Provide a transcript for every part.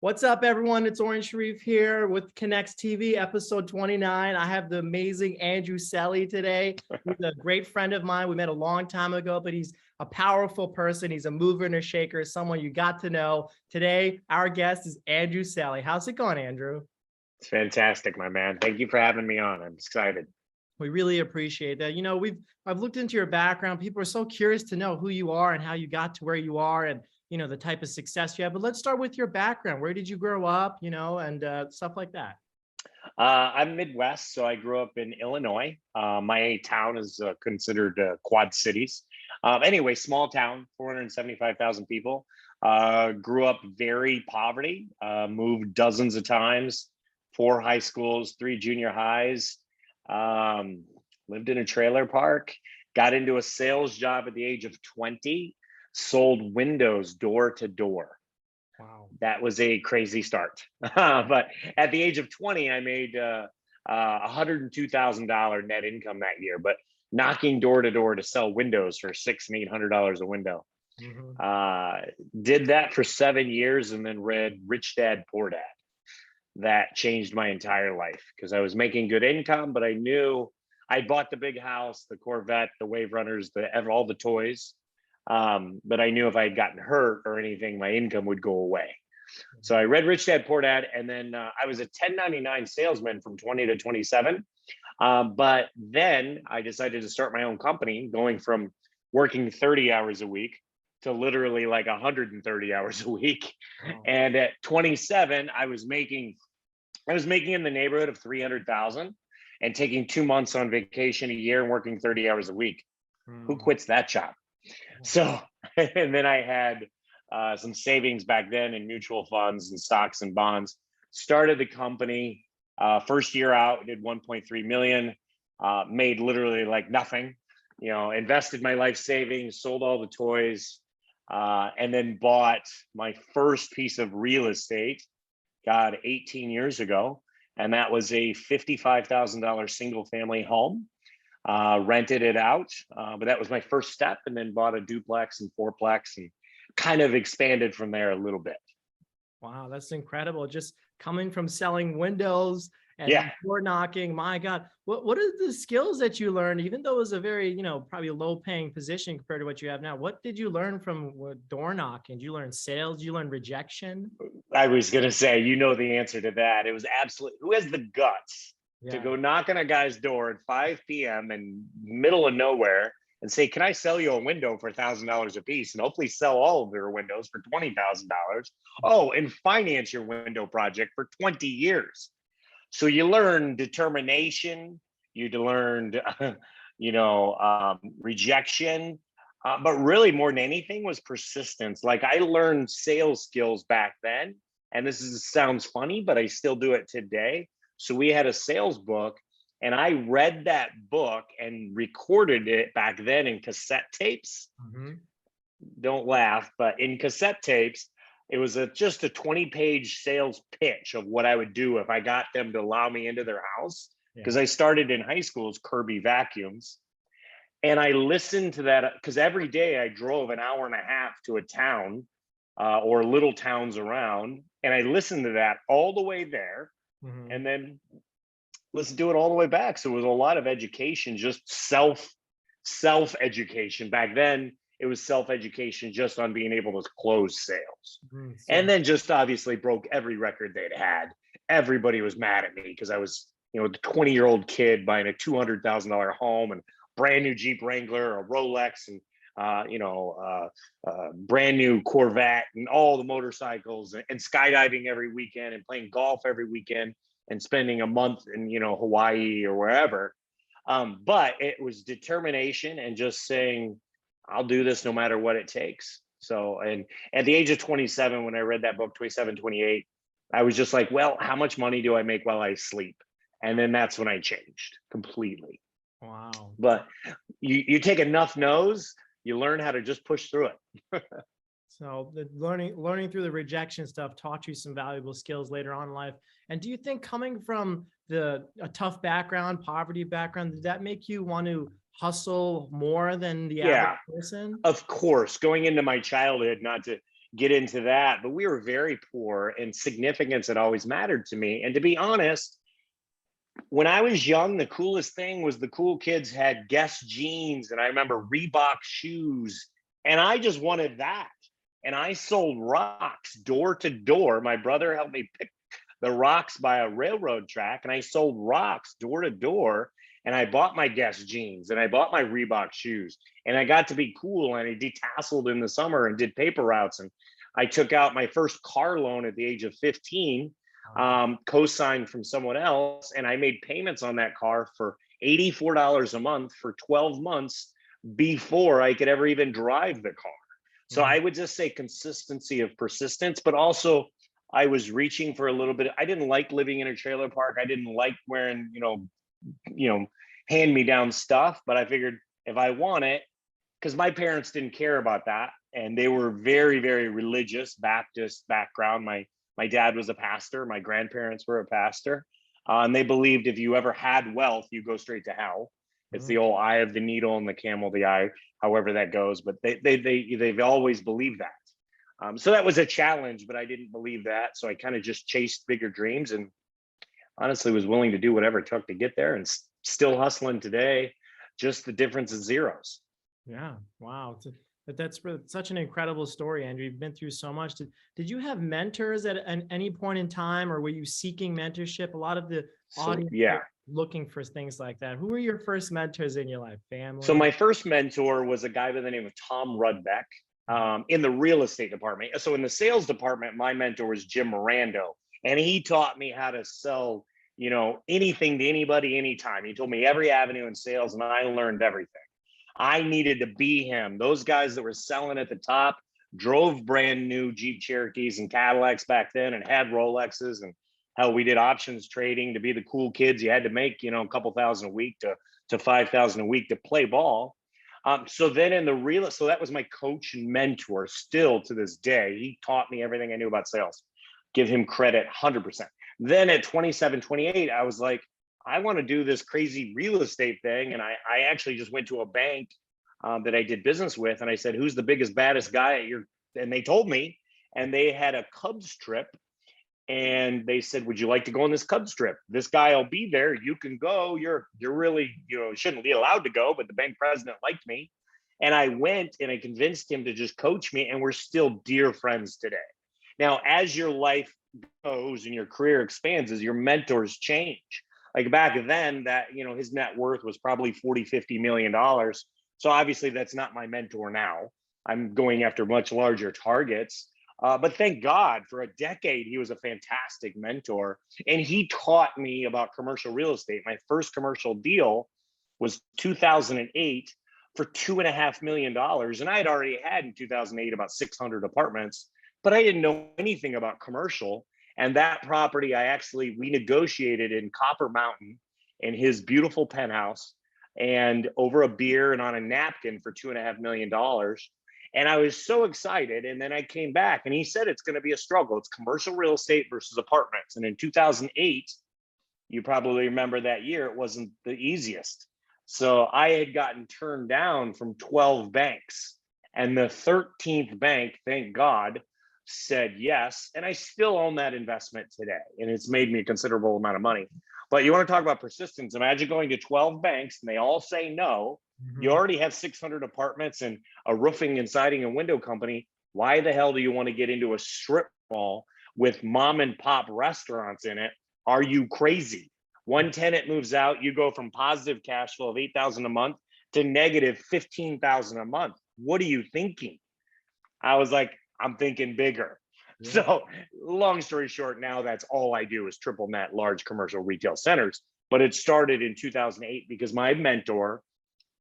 What's up, everyone? It's Orange Sharif here with Konnex TV, episode 29. I have the amazing Andrew Sallee today. He's a great friend of mine. We met a long time ago, but he's a powerful person. He's a mover and a shaker, someone you got to know. Today, our guest is Andrew Sallee. How's it going, Andrew? It's fantastic, my man. Thank you for having me on. I'm excited. We really appreciate that. I've looked into your background. People are so curious to know who you are and how you got to where you are and the type of success you have. But let's start with your background. Where did you grow up, and stuff like that? I'm Midwest, so I grew up in Illinois. My town is considered Quad Cities. Anyway, small town, 475,000 people. Grew up very poverty, moved dozens of times, 4 high schools, 3 junior highs, lived in a trailer park, got into a sales job at the age of 20, sold windows door to door. Wow. That was a crazy start. But at the age of 20, I made $102,000 net income that year, but knocking door to door to sell windows for $600 and $800 a window. Mm-hmm. Did that for 7 years and then read Rich Dad, Poor Dad. That changed my entire life because I was making good income, but I knew I bought the big house, the Corvette, the Wave Runners, all the toys. But I knew if I had gotten hurt or anything, my income would go away. So I read Rich Dad, Poor Dad, and then I was a 1099 salesman from 20 to 27. But then I decided to start my own company, going from working 30 hours a week to literally like 130 hours a week. Wow. And at 27, I was making in the neighborhood of 300,000 and taking 2 months on vacation a year and working 30 hours a week. Who quits that job? So, and then I had some savings back then in mutual funds and stocks and bonds, started the company. First year out, did 1.3 million, made literally like nothing, invested my life savings, sold all the toys, and then bought my first piece of real estate, 18 years ago. And that was a $55,000 single family home. Rented it out, but that was my first step, and then bought a duplex and fourplex and kind of expanded from there a little bit. Wow, that's incredible. Just coming from selling windows and door knocking, my God, what are the skills that you learned, even though it was a very, probably low paying position compared to what you have now? What did you learn from door knocking? Did you learn sales? Did you learn rejection? I was going to say, the answer to that. It was absolutely, who has the guts to go knock on a guy's door at 5 p.m. in middle of nowhere and say, can I sell you a window for $1,000 a piece? And hopefully sell all of your windows for $20,000. Oh, and finance your window project for 20 years. So you learn determination, you learned, rejection, but really more than anything was persistence. Like I learned sales skills back then, and sounds funny, but I still do it today. So we had a sales book, and I read that book and recorded it back then in cassette tapes. Mm-hmm. Don't laugh, but in cassette tapes, it was just a 20-page sales pitch of what I would do if I got them to allow me into their house. Because I started in high school as Kirby Vacuums. And I listened to that because every day I drove an hour and a half to a town or little towns around. And I listened to that all the way there. Mm-hmm. And then let's do it all the way back. So it was a lot of education, just self-education. Back then, it was self-education just on being able to close sales. Mm-hmm. And then just obviously broke every record they'd had. Everybody was mad at me because I was, the 20-year-old kid buying a $200,000 home and brand new Jeep Wrangler, a Rolex, and brand new Corvette and all the motorcycles and skydiving every weekend and playing golf every weekend and spending a month in, Hawaii or wherever. But it was determination and just saying, I'll do this no matter what it takes. So, and at the age of 27, when I read that book, 27, 28, I was just like, well, how much money do I make while I sleep? And then that's when I changed completely. Wow. But you take enough no's, you learn how to just push through it. So the learning through the rejection stuff taught you some valuable skills later on in life. And do you think coming from a tough background, poverty background, did that make you want to hustle more than the average person? Of course. Going into my childhood, not to get into that, but we were very poor, and significance had always mattered to me. And to be honest, when I was young, the coolest thing was the cool kids had Guess jeans, and I remember Reebok shoes, and I just wanted that. And I sold rocks door to door. My brother helped me pick the rocks by a railroad track, and I sold rocks door to door. And I bought my Guess jeans and I bought my Reebok shoes, and I got to be cool. And I detasseled in the summer and did paper routes. And I took out my first car loan at the age of 15, co-signed from someone else. And I made payments on that car for $84 a month for 12 months before I could ever even drive the car. So I would just say consistency of persistence, but also I was reaching for a little bit. I didn't like living in a trailer park. I didn't like wearing, hand-me-down stuff, but I figured if I want it, because my parents didn't care about that, and they were very, very religious, Baptist background. My dad was a pastor. My grandparents were a pastor, and they believed if you ever had wealth, you go straight to hell. It's the old eye of the needle and the camel the eye, however that goes. But they've always believed that. So that was a challenge, but I didn't believe that. So I kind of just chased bigger dreams, and honestly was willing to do whatever it took to get there, and still hustling today. Just the difference is zeros. Yeah. Wow. That's such an incredible story, Andrew. You've been through so much. Did you have mentors at any point in time, or were you seeking mentorship? A lot of the audience looking for things like that. Who were your first mentors in your life? Family? So my first mentor was a guy by the name of Tom Rudbeck in the real estate department. So in the sales department, my mentor was Jim Mirando, and he taught me how to sell, anything to anybody, anytime. He told me every avenue in sales, and I learned everything. I needed to be him. Those guys that were selling at the top drove brand new Jeep Cherokees and Cadillacs back then, and had Rolexes, and hell, we did options trading. To be the cool kids, you had to make, a couple thousand a week to 5,000 a week to play ball. So then so that was my coach and mentor still to this day. He taught me everything I knew about sales. Give him credit 100%. Then at 27, 28, I was like, I want to do this crazy real estate thing. And I actually just went to a bank that I did business with. And I said, who's the biggest, baddest guy at your, and they told me, and they had a Cubs trip. And they said, would you like to go on this Cubs trip? This guy will be there. You can go. You're really, shouldn't be allowed to go, but the bank president liked me. And I went, and I convinced him to just coach me. And we're still dear friends today. Now, as your life goes and your career expands, as your mentors change. Like back then, that, his net worth was probably $40-50 million. So obviously that's not my mentor now. I'm going after much larger targets. But thank God, for a decade, he was a fantastic mentor. And he taught me about commercial real estate. My first commercial deal was 2008 for $2.5 million. And I had already had in 2008 about 600 apartments, but I didn't know anything about commercial. And that property, we negotiated in Copper Mountain in his beautiful penthouse, and over a beer and on a napkin for $2.5 million. And I was so excited. And then I came back, and he said, it's going to be a struggle. It's commercial real estate versus apartments. And in 2008, you probably remember that year, it wasn't the easiest. So I had gotten turned down from 12 banks, and the 13th bank, thank God, said yes. And I still own that investment today, and it's made me a considerable amount of money. But you want to talk about persistence. Imagine going to 12 banks and they all say no. You already have 600 apartments and a roofing and siding and window company. Why the hell do you want to get into a strip mall with mom and pop restaurants in it? Are you crazy? One tenant moves out, you go from positive cash flow of $8,000 a month to negative $15,000 a month. What are you thinking? I was like, I'm thinking bigger. Yeah. So long story short, now that's all I do is triple net large commercial retail centers. But it started in 2008 because my mentor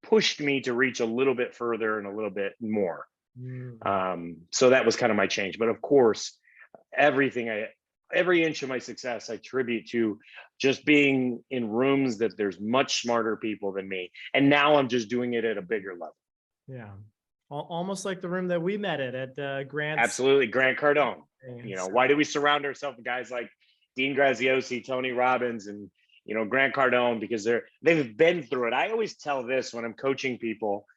pushed me to reach a little bit further and a little bit more. So that was kind of my change. But of course, every inch of my success, I attribute to just being in rooms that there's much smarter people than me. And now I'm just doing it at a bigger level. Yeah. Almost like the room that we met at Grant. Absolutely. Grant Cardone. Why do we surround ourselves with guys like Dean Graziosi, Tony Robbins, and, Grant Cardone? Because they've been through it. I always tell this when I'm coaching people,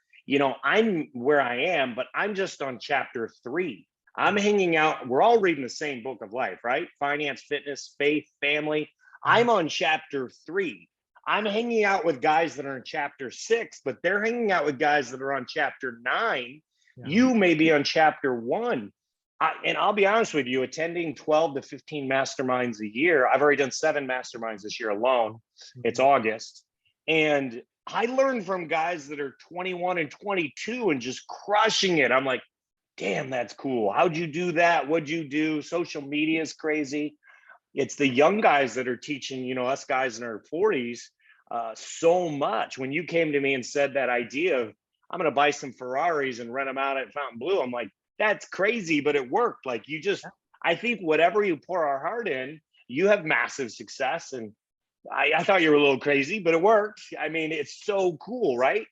I'm where I am, but I'm just on chapter 3. I'm hanging out. We're all reading the same book of life, right? Finance, fitness, faith, family. I'm on chapter 3. I'm hanging out with guys that are in chapter 6, but they're hanging out with guys that are on chapter 9. Yeah. You may be on chapter 1. And I'll be honest with you, attending 12 to 15 masterminds a year. I've already done 7 masterminds this year alone. It's August. And I learned from guys that are 21 and 22 and just crushing it. I'm like, damn, that's cool. How'd you do that? What'd you do? Social media is crazy. It's the young guys that are teaching, you know, us guys in our 40s so much. When you came to me and said that idea of, I'm going to buy some Ferraris and rent them out at Fontainebleau, I'm like, that's crazy, but it worked. Like you just, I think whatever you pour our heart in, you have massive success. And I thought you were a little crazy, but it worked. I mean, it's so cool, right?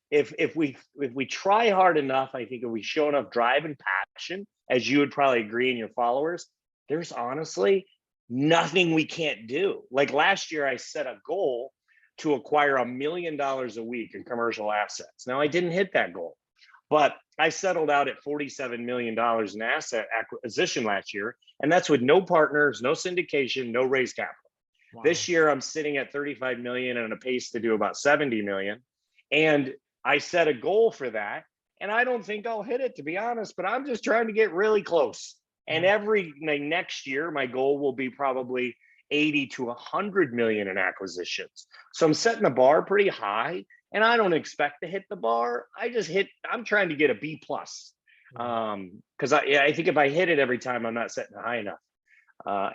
If we try hard enough, I think if we show enough drive and passion, as you would probably agree in your followers, there's honestly nothing we can't do. Like last year, I set a goal to acquire $1 million a week in commercial assets. Now I didn't hit that goal, but I settled out at $47 million in asset acquisition last year. And that's with no partners, no syndication, no raise capital. Wow. This year, I'm sitting at 35 million and on a pace to do about 70 million. And I set a goal for that. And I don't think I'll hit it, to be honest, but I'm just trying to get really close. And next year, my goal will be probably 80 to 100 million in acquisitions. So I'm setting the bar pretty high, and I don't expect to hit the bar. I'm trying to get a B plus. Because I think if I hit it every time, I'm not setting it high enough.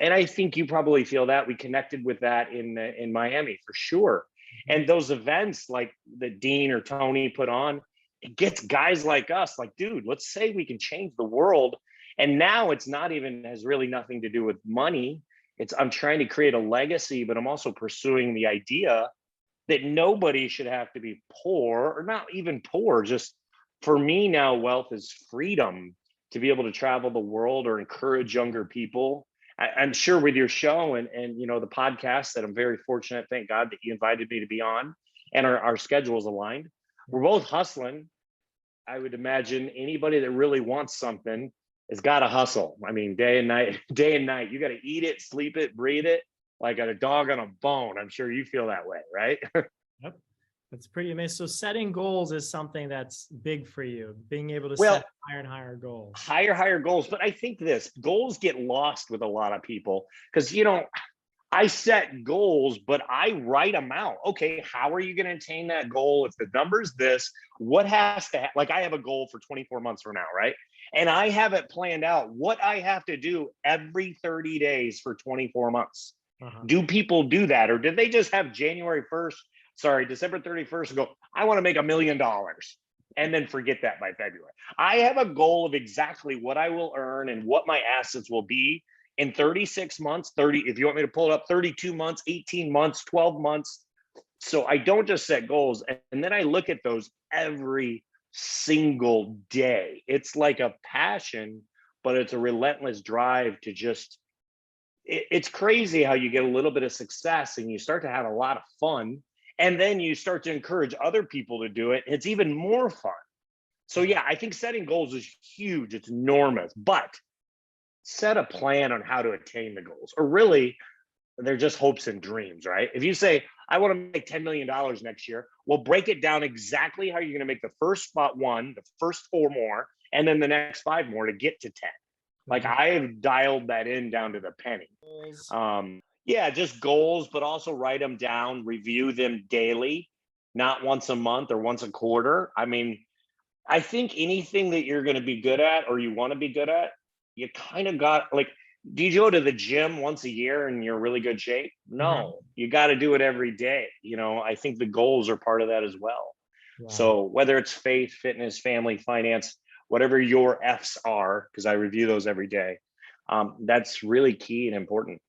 And I think you probably feel that. We connected with that in Miami for sure. And those events like that Dean or Tony put on, it gets guys like us like, dude, let's say we can change the world. And now it's not even, has really nothing to do with money. I'm trying to create a legacy, but I'm also pursuing the idea that nobody should have to be poor, or not even poor. Just for me now, wealth is freedom to be able to travel the world or encourage younger people. I'm sure with your show and you know the podcast that I'm very fortunate, thank God that you invited me to be on, and our schedules aligned. We're both hustling. I would imagine anybody that really wants something has got to hustle. I mean, day and night. You got to eat it, sleep it, breathe it, like a dog on a bone. I'm sure you feel that way, right? Yep. That's pretty amazing. So setting goals is something that's big for you, being able to Well, set higher and higher goals. Higher goals. But I think goals get lost with a lot of people because, you know, I set goals, but I write them out. Okay, how are you going to attain that goal? If the number's this, what has to like I have a goal for 24 months from now, right? And I have it planned out what I have to do every 30 days for 24 months. Do people do that? Or did they just have December 31st go, I want to make $1 million and then forget that by February? I have a goal of exactly what I will earn and what my assets will be in 36 months, if you want me to pull it up, 32 months, 18 months, 12 months. So I don't just set goals. And then I look at those every single day. It's like a passion, but it's a relentless drive to just, it's crazy how you get a little bit of success and you start to have a lot of fun. And then you start to encourage other people to do it. It's even more fun. So yeah, I think setting goals is huge. It's enormous, but set a plan on how to attain the goals, or really they're just hopes and dreams, right? If you say, I want to make $10 million next year, well, break it down exactly how you're going to make the first spot one, the first 4 more, and then the next 5 more to get to 10. Like I have dialed that in down to the penny. Yeah, just goals, but also write them down, review them daily, not once a month or once a quarter. I mean, I think anything that you're going to be good at or you want to be good at, you kind of got, like, do you go to the gym once a year and you're in really good shape? No, you got to do it every day. You know, I think the goals are part of that as well. Wow. So whether it's faith, fitness, family, finance, whatever your F's are, because I review those every day, that's really key and important.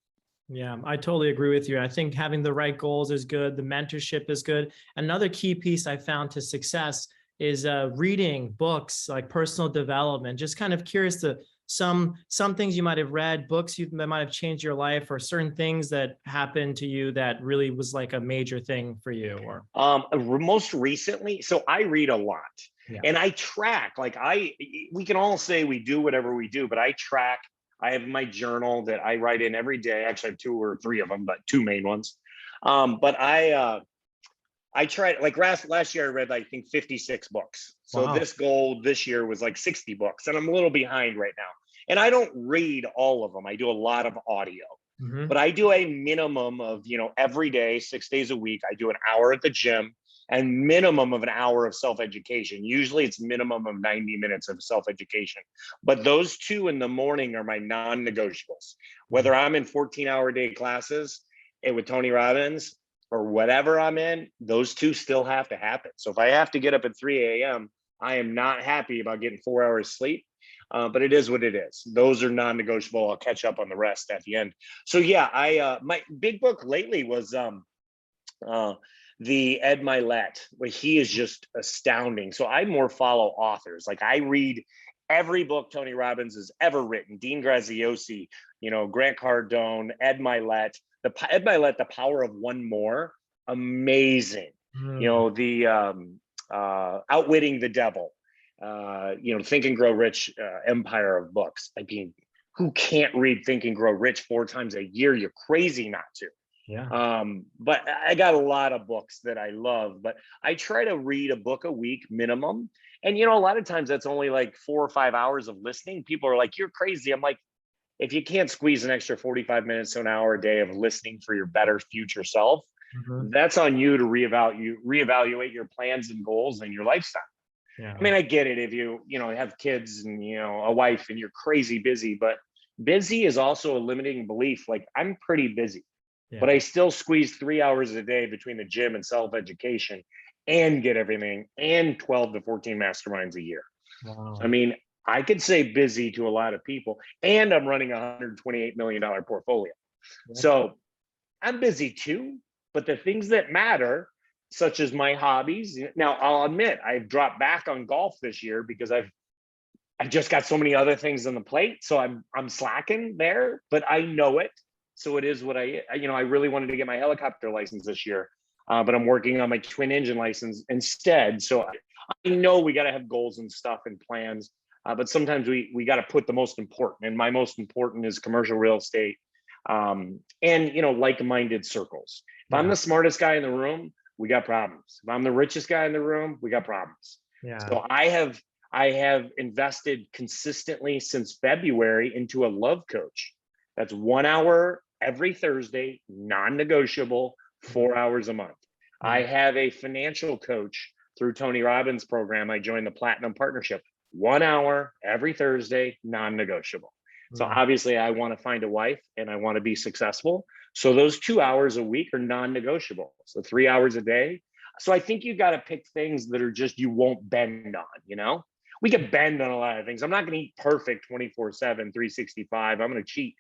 Yeah, I totally agree with you. I think having the right goals is good. The mentorship is good. Another key piece I found to success is reading books, like personal development. Just kind of curious to some things you might have read, books that might have changed your life, or certain things that happened to you that really was like a major thing for you? Or most recently, so I read a lot. Yeah. And I track, like we can all say we do whatever we do, but I track. I have my journal that I write in every day. Actually, I have 2 or 3 of them, but 2 main ones. But I tried, like last year I read, I think 56 books. So Wow. this goal this year was like 60 books, and I'm a little behind right now. And I don't read all of them. I do a lot of audio, but I do a minimum of, every day, 6 days a week, I do an hour at the gym and minimum of an hour of self-education. Usually it's minimum of 90 minutes of self-education. But those 2 in the morning are my non-negotiables. Whether I'm in 14-hour day classes with Tony Robbins or whatever I'm in, those 2 still have to happen. So if I have to get up at 3 a.m., I am not happy about getting 4 hours sleep. But it is what it is. Those are non-negotiable. I'll catch up on the rest at the end. So yeah, my big book lately was the Ed Milet, where he is just astounding. So I more follow authors. Like I read every book Tony Robbins has ever written. Dean Graziosi, Grant Cardone, Ed Milet. Ed Milet, The Power of One More, amazing. The Outwitting the Devil. Think and Grow Rich, empire of books. I mean, who can't read Think and Grow Rich 4 times a year? You're crazy not to. Yeah. But I got a lot of books that I love, but I try to read a book a week minimum. And, a lot of times that's only like 4 or 5 hours of listening. People are like, you're crazy. I'm like, if you can't squeeze an extra 45 minutes to an hour a day of listening for your better future self, that's on you to reevaluate your plans and goals and your lifestyle. Yeah. I mean, I get it if you have kids and, a wife and you're crazy busy, but busy is also a limiting belief. Like I'm pretty busy, but I still squeeze 3 hours a day between the gym and self-education and get everything and 12 to 14 masterminds a year. Wow. I mean, I could say busy to a lot of people, and I'm running a $128 million portfolio. So I'm busy too, but the things that matter, such as my hobbies. Now, I'll admit I've dropped back on golf this year because I've just got so many other things on the plate. So I'm slacking there, but I know it. So it is what I really wanted to get my helicopter license this year, but I'm working on my twin engine license instead. So I know we got to have goals and stuff and plans, but sometimes we got to put the most important. And my most important is commercial real estate, and like-minded circles. If I'm the smartest guy in the room, we got problems. If I'm the richest guy in the room, we got problems. So I have invested consistently since February into a love coach. That's 1 hour every Thursday, non-negotiable, 4 hours a month. I have a financial coach through Tony Robbins' program. I joined the Platinum Partnership, 1 hour every Thursday, non-negotiable. So obviously I want to find a wife and I want to be successful. So those 2 hours a week are non-negotiable. So 3 hours a day. So I think you got to pick things that are just, you won't bend on, We can bend on a lot of things. I'm not going to eat perfect 24/7, 365. I'm going to cheat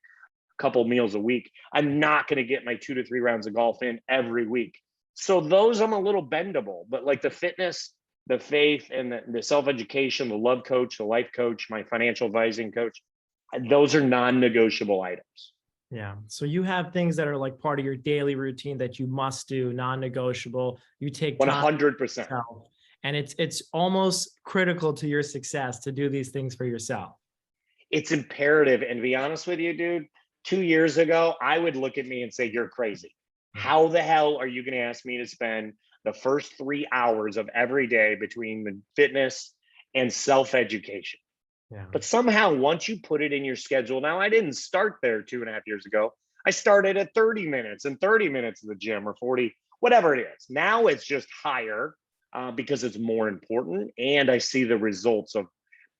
a couple meals a week. I'm not going to get my 2 to 3 rounds of golf in every week. So those I'm a little bendable, but like the fitness, the faith, and the self-education, the love coach, the life coach, my financial advising coach, those are non-negotiable items. Yeah. So you have things that are like part of your daily routine that you must do, non-negotiable. You take time 100%. And it's almost critical to your success to do these things for yourself. It's imperative. And to be honest with you, dude, 2 years ago, I would look at me and say, you're crazy. How the hell are you going to ask me to spend the first 3 hours of every day between the fitness and self-education? But somehow once you put it in your schedule, now I didn't start there 2.5 years ago. I started at 30 minutes and 30 minutes of the gym, or 40, whatever it is. Now it's just higher because it's more important. And I see the results of,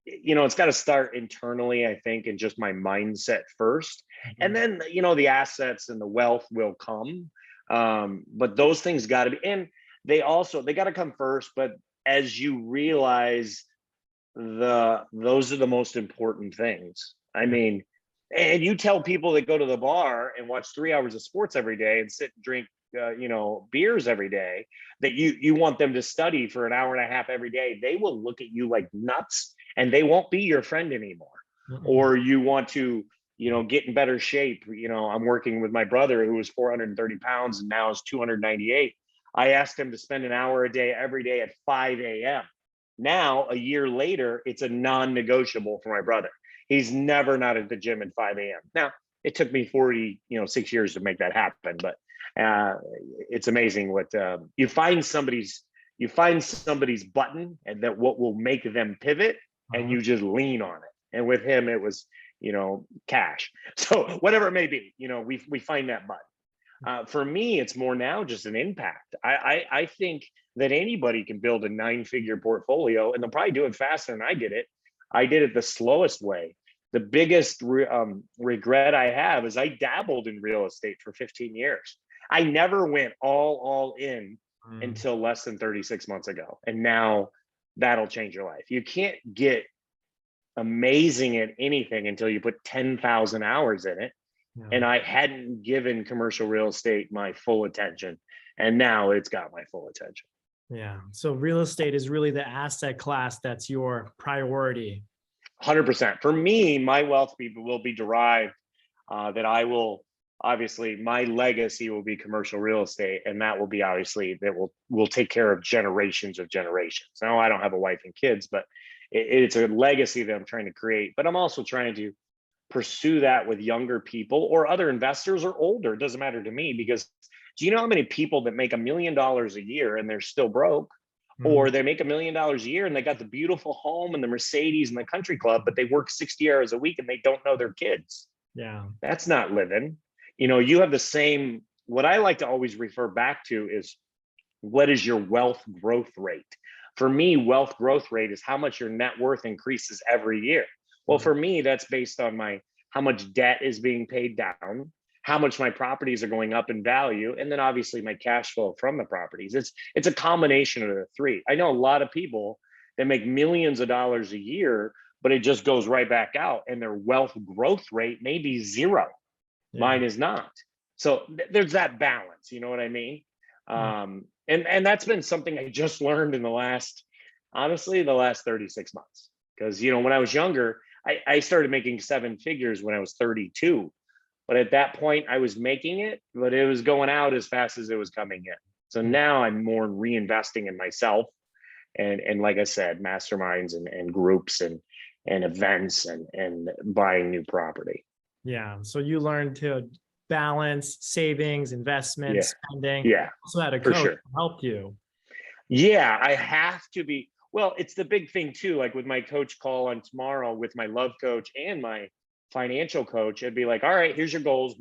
it's got to start internally, I think, and just my mindset first. And then, the assets and the wealth will come. But those things got to be, and they got to come first. But as you realize, those are the most important things. I mean, and you tell people that go to the bar and watch 3 hours of sports every day and sit and drink beers every day, that you want them to study for an hour and a half every day, they will look at you like nuts and they won't be your friend anymore. or you want to, get in better shape. I'm working with my brother who was 430 pounds and now is 298. I asked him to spend an hour a day every day at 5 a.m. Now, a year later, it's a non-negotiable for my brother. He's never not at the gym at 5 a.m. Now, it took me 6 years to make that happen, but it's amazing what you find somebody's button, and that what will make them pivot, and you just lean on it. And with him, it was, cash. So whatever it may be, we find that button. For me, it's more now just an impact. I think that anybody can build a 9-figure portfolio, and they'll probably do it faster than I did it. I did it the slowest way. The biggest regret I have is I dabbled in real estate for 15 years. I never went all in until less than 36 months ago. And now that'll change your life. You can't get amazing at anything until you put 10,000 hours in it. Yeah. And I hadn't given commercial real estate my full attention. And now it's got my full attention. Yeah. So real estate is really the asset class that's your priority. 100%. For me, my wealth will be derived that I will, obviously, my legacy will be commercial real estate. And that will be obviously that will take care of generations of generations. Now, I don't have a wife and kids, but it's a legacy that I'm trying to create. But I'm also trying to pursue that with younger people or other investors or older. It doesn't matter to me, because do you know how many people that make $1 million a year and they're still broke? Or they make $1 million a year and they got the beautiful home and the Mercedes and the country club, but they work 60 hours a week and they don't know their kids. Yeah. That's not living. You have the same, what I like to always refer back to is, what is your wealth growth rate? For me, wealth growth rate is how much your net worth increases every year. Well, for me, that's based on how much debt is being paid down, how much my properties are going up in value, and then obviously my cash flow from the properties. It's a combination of the three. I know a lot of people that make millions of dollars a year, but it just goes right back out, and their wealth growth rate may be zero. Yeah. Mine is not. So there's that balance, you know what I mean? And that's been something I just learned in the last 36 months. Because, when I was younger, I started making 7 figures when I was 32. But at that point, I was making it, but it was going out as fast as it was coming in. So now I'm more reinvesting in myself. And like I said, masterminds and groups and events and buying new property. Yeah. So you learned to balance savings, investments, spending. Yeah. Also had a coach to help you. Yeah, I have to be. Well, it's the big thing too. Like with my coach call on tomorrow with my love coach and my financial coach, it'd be like, all right, here's your goals.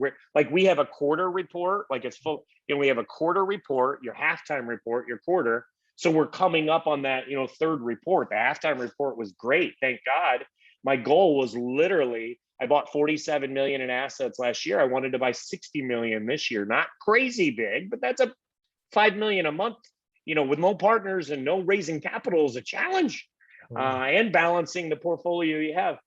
We have a quarter report, like it's full, we have a quarter report, your halftime report, your quarter. So we're coming up on that, third report. The halftime report was great. Thank God. My goal was literally, I bought 47 million in assets last year. I wanted to buy 60 million this year. Not crazy big, but that's a 5 million a month, with no partners and no raising capital is a challenge. And balancing the portfolio you have.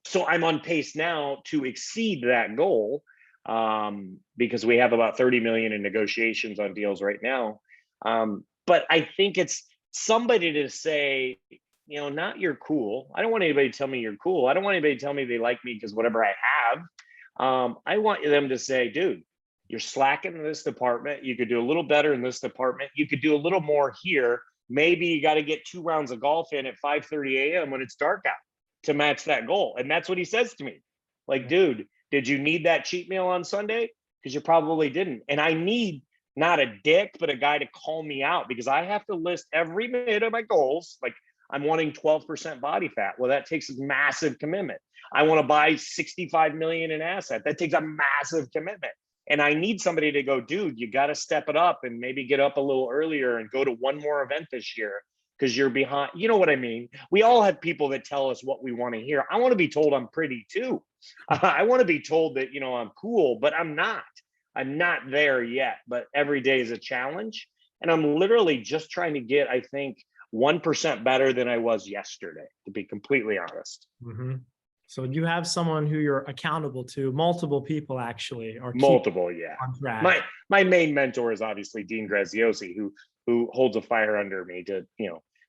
So I'm on pace now to exceed that goal because we have about 30 million in negotiations on deals right now. But I think it's somebody to say, not you're cool. I don't want anybody to tell me you're cool. I don't want anybody to tell me they like me because whatever I have. I want them to say, dude, you're slacking in this department. You could do a little better in this department. You could do a little more here. Maybe you got to get 2 rounds of golf in at 5:30 a.m. when it's dark out to match that goal. And that's what he says to me. Like, dude, did you need that cheat meal on Sunday? Because you probably didn't. And I need not a dick, but a guy to call me out because I have to list every minute of my goals. Like I'm wanting 12% body fat. Well, that takes a massive commitment. I want to buy 65 million in asset. That takes a massive commitment. And I need somebody to go, dude, you got to step it up and maybe get up a little earlier and go to one more event this year because you're behind. You know what I mean? We all have people that tell us what we want to hear. I want to be told I'm pretty too. I want to be told that, I'm cool, but I'm not. I'm not there yet, but every day is a challenge. And I'm literally just trying to get, I think, 1% better than I was yesterday, to be completely honest. Mm-hmm. So you have someone who you're accountable to, multiple people actually. Or multiple, yeah. My main mentor is obviously Dean Graziosi, who holds a fire under me to,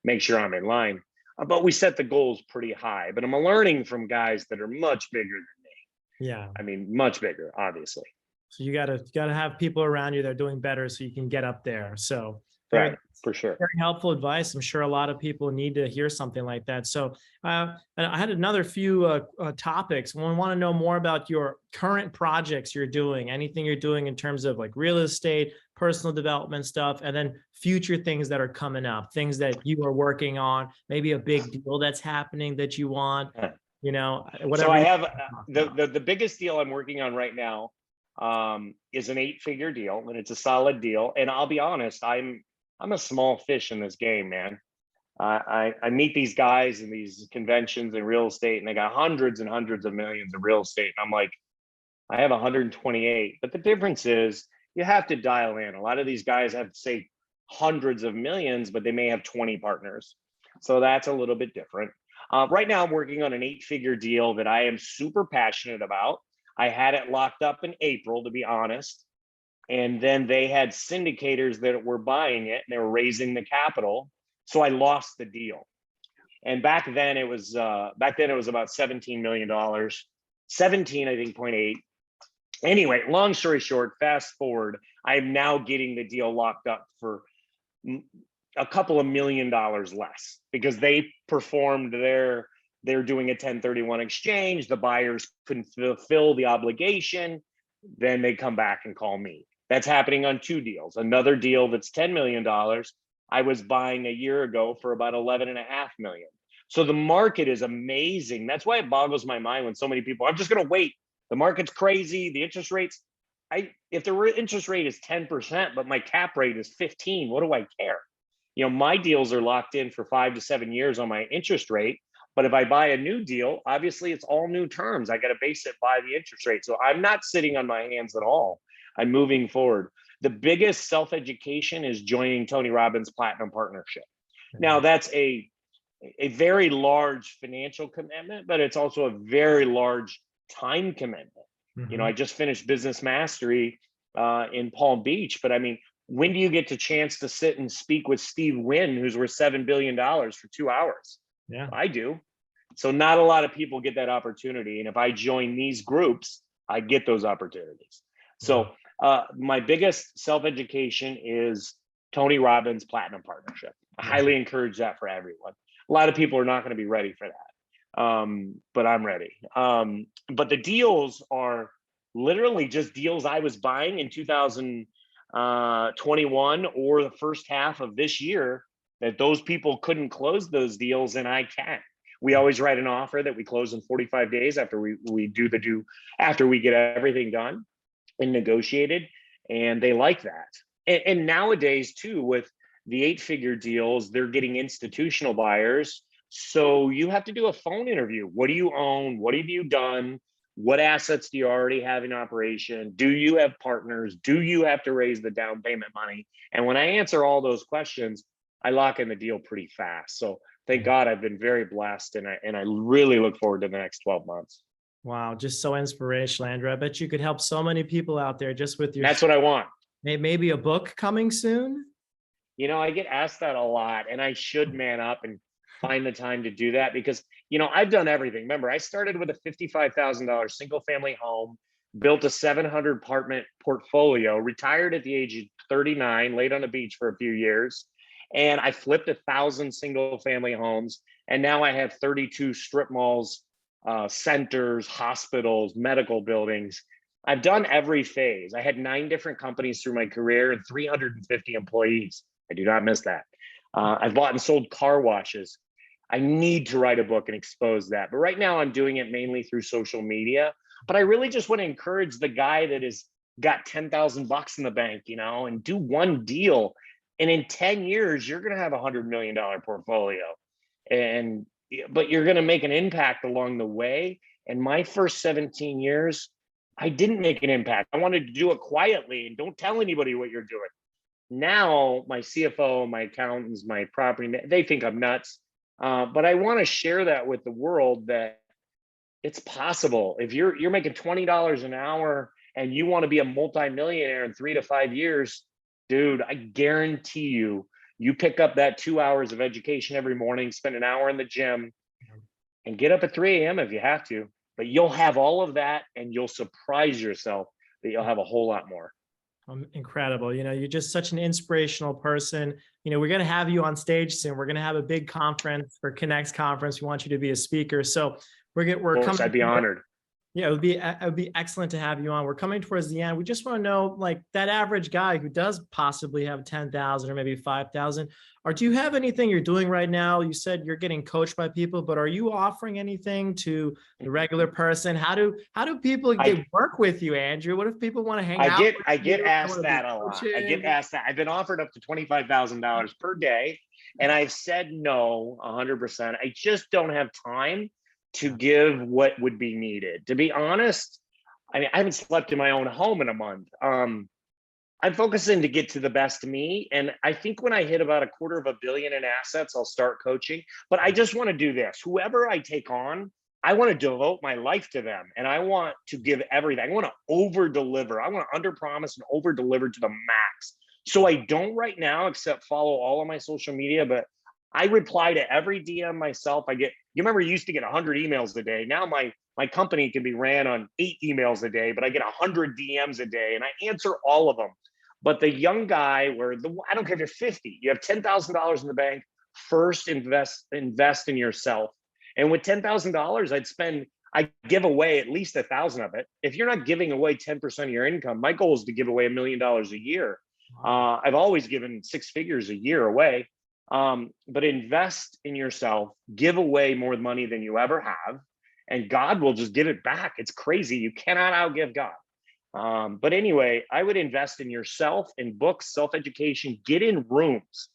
make sure I'm in line. but we set the goals pretty high. But I'm learning from guys that are much bigger than me. Yeah. I mean, much bigger, obviously. So you gotta have people around you that are doing better so you can get up there. So Right, for sure. very helpful advice. I'm sure a lot of people need to hear something like that. So I had another few topics. We want to know more about your current projects you're doing, anything you're doing in terms of like real estate, personal development stuff, and then future things that are coming up, things that you are working on, maybe a big deal that's happening that you want, you know, whatever. So I have the biggest deal I'm working on right now is an 8-figure deal, and it's a solid deal. And I'll be honest, I'm a small fish in this game, man. I meet these guys in these conventions in real estate, and they got hundreds and hundreds of millions of real estate. And I'm like, I have 128. But the difference is you have to dial in. A lot of these guys have, say, hundreds of millions, but they may have 20 partners. So that's a little bit different. Right now, I'm working on an 8-figure deal that I am super passionate about. I had it locked up in April, to be honest. And then they had syndicators that were buying it, and they were raising the capital. So I lost the deal. And back then it was about $17 million, 17, I think, 0.8. Anyway, long story short, fast forward, I'm now getting the deal locked up for a couple of $1 million less because they performed they're doing a 1031 exchange. The buyers couldn't fulfill the obligation. Then they come back and call me. That's happening on 2 deals. Another deal that's $10 million, I was buying a year ago for about 11.5 million. So the market is amazing. That's why it boggles my mind when so many people, I'm just going to wait. The market's crazy. The interest rates, if the interest rate is 10%, but my cap rate is 15, what do I care? You know, my deals are locked in for 5 to 7 years on my interest rate. But if I buy a new deal, obviously it's all new terms. I got to base it by the interest rate. So I'm not sitting on my hands at all. I'm moving forward. The biggest self-education is joining Tony Robbins' Platinum Partnership. Now, that's a very large financial commitment, but it's also a very large time commitment. You know, I just finished Business Mastery in Palm Beach, but I mean, when do you get the chance to sit and speak with Steve Wynn, who's worth $7 billion for 2 hours? Yeah, I do. So not a lot of people get that opportunity. And if I join these groups, I get those opportunities. So my biggest self-education is Tony Robbins' Platinum Partnership. I highly encourage that for everyone. A lot of people are not going to be ready for that. But I'm ready. But the deals are literally just deals I was buying in 2021 or the first half of this year that those people couldn't close those deals, and I can. We always write an offer that we close in 45 days after we after we get everything done and negotiated, and they like that. And nowadays too, with the 8-figure deals, they're getting institutional buyers. So you have to do a phone interview. What do you own? What have you done? What assets do you already have in operation? Do you have partners? Do you have to raise the down payment money? And when I answer all those questions, I lock in the deal pretty fast. So thank God I've been very blessed, and I really look forward to the next 12 months. Wow, just so inspirational, Andrew. I bet you could help so many people out there just with your. That's what I want. Maybe a book coming soon. You know, I get asked that a lot, and I should man up and find the time to do that because, you know, I've done everything. Remember, I started with a $55,000 single family home, built a 700 apartment portfolio, retired at the age of 39, laid on the beach for a few years. And I flipped 1,000 single family homes. And now I have 32 strip malls, centers, hospitals, medical buildings. I've done every phase. I had 9 different companies through my career and 350 employees. I do not miss that. I've bought and sold car washes. I need to write a book and expose that. But right now I'm doing it mainly through social media. But I really just want to encourage the guy that has got $10,000 in the bank, you know, and do one deal. And in 10 years, you're going to have $100 million portfolio. But you're going to make an impact along the way. And my first 17 years, I didn't make an impact. I wanted to do it quietly and don't tell anybody what you're doing. Now, my CFO, my accountants, my property, they think I'm nuts. But I want to share that with the world that it's possible. If you're making $20 an hour and you want to be a multimillionaire in 3 to 5 years, dude, I guarantee you, You pick up that 2 hours of education every morning, spend an hour in the gym, and get up at 3 a.m. if you have to. But you'll have all of that, and you'll surprise yourself that you'll have a whole lot more. Incredible. You're just such an inspirational person. We're going to have you on stage soon. We're going to have a big conference for Konnex conference. We want you to be a speaker. So we're coming. I'd be honored. Yeah, it would be excellent to have you on. We're coming towards the end. We just want to know, like, that average guy who does possibly have 10,000 or maybe 5,000, or do you have anything you're doing right now? You said you're getting coached by people, but are you offering anything to the regular person? How do people work with you, Andrew? What if people want to hang out? I get asked that a lot. I get asked that. I've been offered up to $25,000 per day, and I've said no 100%. I just don't have time to give what would be needed. To be honest, I haven't slept in my own home in a month. I'm focusing to get to the best of me. And I think when I hit about $250 million in assets, I'll start coaching. But I just want to do this. Whoever I take on, I want to devote my life to them. And I want to give everything. I want to over deliver. I want to under promise and over deliver to the max. So I don't right now, except follow all of my social media, but I reply to every DM myself. You remember you used to get 100 emails a day. Now my company can be ran on 8 emails a day, but I get 100 DMs a day and I answer all of them. But the young guy I don't care if you're 50, you have $10,000 in the bank, first invest in yourself. And with $10,000, I give away at least 1,000 of it. If you're not giving away 10% of your income, my goal is to give away $1 million a year. I've always given 6 figures a year away. But invest in yourself, give away more money than you ever have, and God will just give it back. It's crazy. You cannot outgive God. But anyway, I would invest in yourself, in books, self-education, get in rooms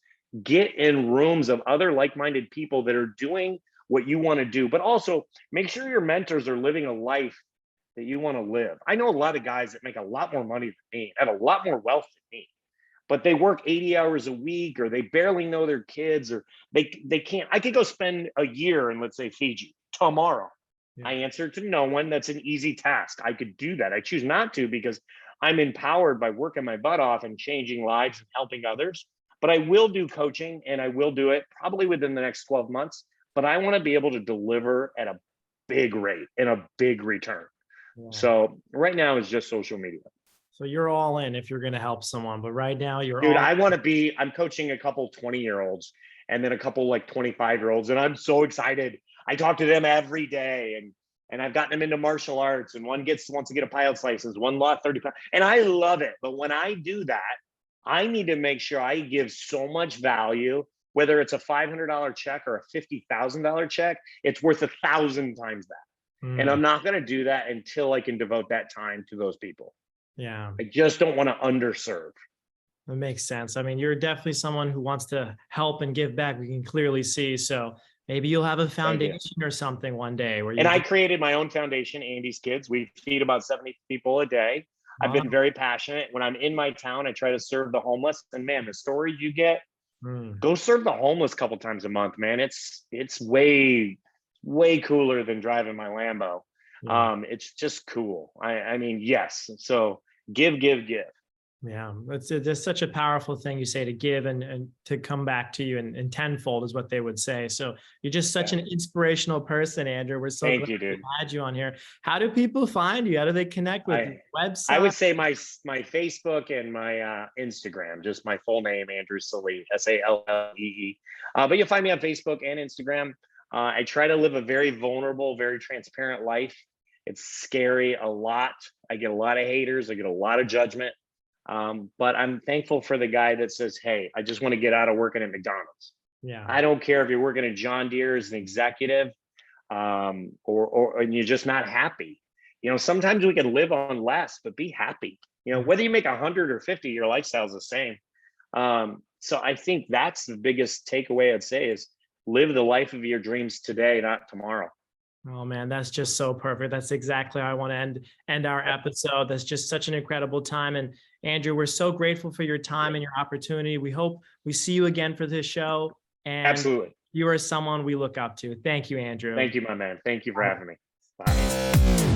of other like-minded people that are doing what you want to do, but also make sure your mentors are living a life that you want to live. I know a lot of guys that make a lot more money than me, have a lot more wealth than me, but they work 80 hours a week, or they barely know their kids, or they can't. I could go spend a year in, let's say, Fiji tomorrow. Yeah. I answer to no one. That's an easy task. I could do that. I choose not to because I'm empowered by working my butt off and changing lives and helping others. But I will do coaching, and I will do it probably within the next 12 months. But I want to be able to deliver at a big rate and a big return. Yeah. So right now it's just social media. So you're all in if you're going to help someone, but right now I'm coaching a couple 20-year-olds and then a couple like 25-year-olds. And I'm so excited. I talk to them every day, and I've gotten them into martial arts, and one wants to get a pilot's license, one lost 30 pounds, and I love it. But when I do that, I need to make sure I give so much value, whether it's a $500 check or a $50,000 check, it's worth 1,000 times that. And I'm not going to do that until I can devote that time to those people. Yeah. I just don't want to underserve. That makes sense. I mean, you're definitely someone who wants to help and give back. We can clearly see. So maybe you'll have a foundation or something one day. I created my own foundation, Andy's Kids. We feed about 70 people a day. Wow. I've been very passionate. When I'm in my town, I try to serve the homeless. And man, the stories you get, go serve the homeless a couple times a month, man. It's way cooler than driving my Lambo. Yeah. It's just cool. I mean, yes. So give. Yeah. It's such a powerful thing you say, to give and to come back to you and tenfold is what they would say. So you're just such an inspirational person, Andrew. We're so glad to have you on here. How do people find you? How do they connect with you? Website? I would say my Facebook and my Instagram, just my full name, Andrew Sallee, Sallee. But you'll find me on Facebook and Instagram. I try to live a very vulnerable, very transparent life. It's scary a lot. I get a lot of haters. I get a lot of judgment. But I'm thankful for the guy that says, hey, I just want to get out of working at McDonald's. Yeah. I don't care if you're working at John Deere as an executive, or and you're just not happy. Sometimes we can live on less, but be happy. Whether you make 100 or 50, your lifestyle's the same. So I think that's the biggest takeaway I'd say is live the life of your dreams today, not tomorrow. Oh man, that's just so perfect. That's exactly how I want to end our episode. That's just such an incredible time. And Andrew, we're so grateful for your time and your opportunity. We hope we see you again for this show. And absolutely, you are someone we look up to. Thank you, Andrew. Thank you, my man. Thank you for having me. Bye.